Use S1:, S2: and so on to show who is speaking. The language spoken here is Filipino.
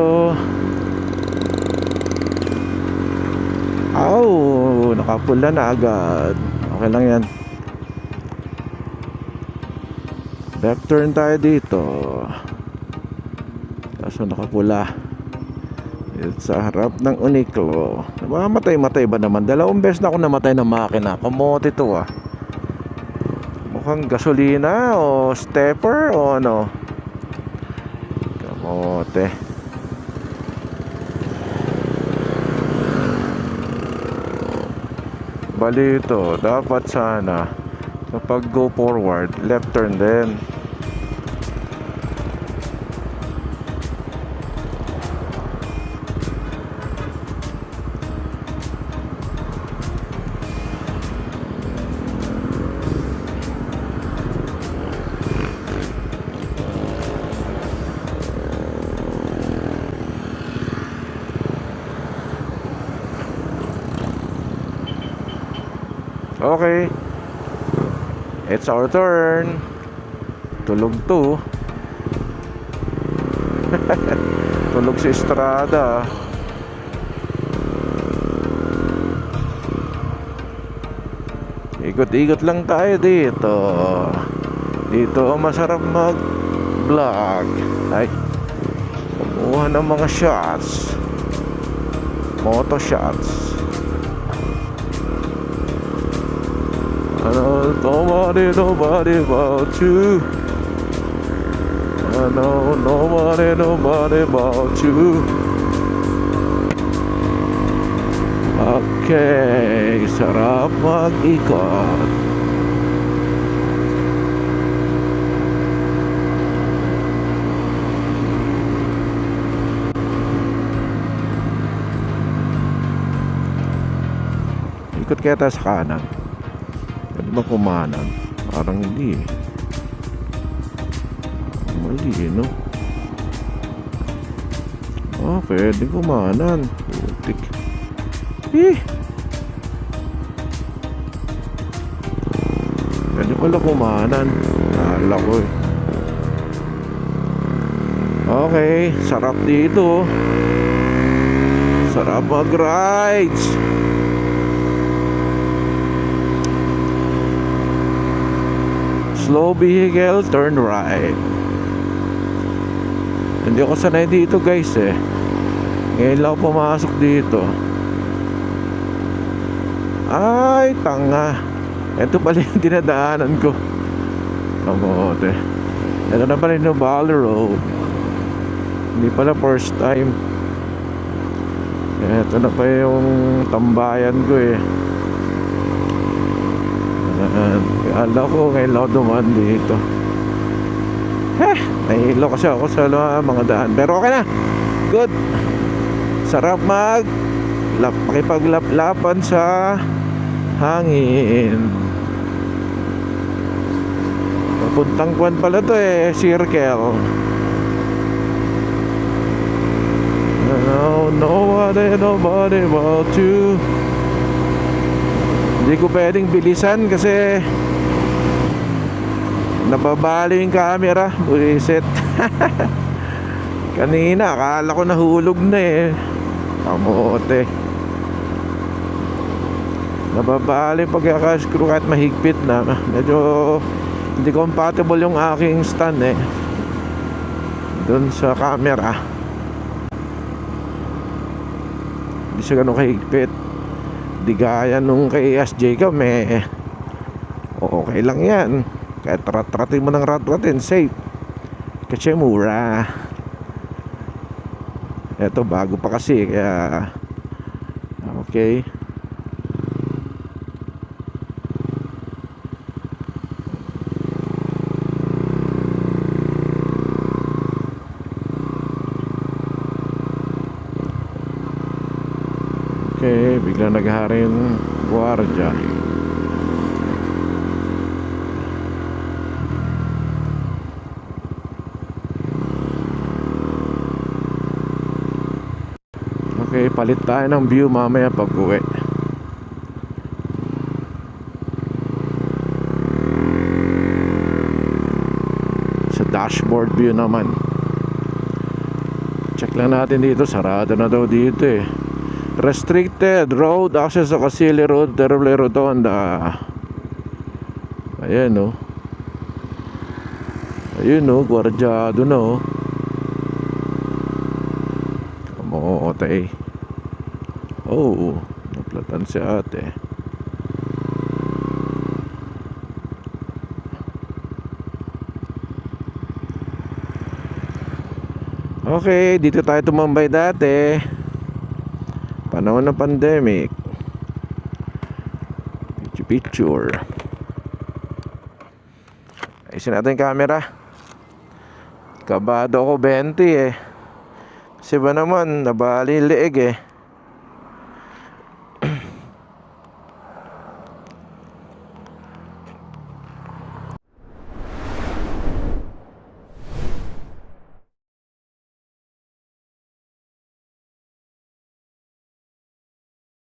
S1: So, nakapula na agad. Okay lang yan. Left turn tayo dito. Kaso nakapula. Dito sa harap ng Uniqlo. Mamatay ba naman? 2 beses na ako namatay ng makina. Kamote to ah. Mukhang gasolina o stepper o ano. Kamote. Balito, dapat sana kapag go forward, left turn din. Okay, it's our turn. Tulog to. Tulog si Estrada. Ikot-ikot lang tayo dito. Dito masarap mag-vlog. Ay, kumuha ng mga shots. Moto shots. I know nobody about you. I know nobody about you. Okay, sarap mag-ikot. Ikot kaya tayo sa kanan. Ba kumanan? Parang hindi eh. Mali eh, no? Pwede kumanan. Putik. Pwede pala kumanan. Nala ko eh. Okay, sarap dito. Sarap mag-rides. Slow vehicle, turn right. Hindi ako sanay dito guys eh. Ngayon lang ako pumasok dito. Ay, tanga. Ito pala yung dinadaanan ko. Kamote. Ito na pala yung Valley Road. Hindi pala first time. Ito na pa yung tambayan ko eh. Kala ko ngayon lang dumaan dito. Nahilo kasi ako sa mga daan. Pero okay na. Good. Sarap makipaglaplapan sa hangin. Papuntang Kwan pala to eh, circle. No, nobody about you. Hindi ko pwedeng bilisan kasi nababali yung camera. Buisit. Kanina akala ko nahulog na eh. Kamote. Nababali pagkaka-screw kahit mahigpit na. Medyo hindi compatible yung aking stand eh doon sa camera. Hindi siya ganun kahigpit. Di gaya nung kay SJ kami. Okay lang yan. Kahit rat-ratin mo ng rat-ratin, safe. Kasi mura. Eto bago pa kasi. Kaya okay. Okay, bigla naghari yung gwardiya. Okay, palit tayo ng view mamaya pag uwi. Sa dashboard view naman. Check Check lang natin dito. Sarado na daw dito eh. Restricted road access sa Casili Road, Terble Rotonda. Ayan oh. Ayun oh, gwardyado na oh. Kamote. Oh, naplatan si ate. Okay, dito tayo tumambay dati. Panahon ng pandemic. Picture. Ayusin natin yung camera. Kabado ako 20 eh. Kasi ba naman, nabali yung leeg eh.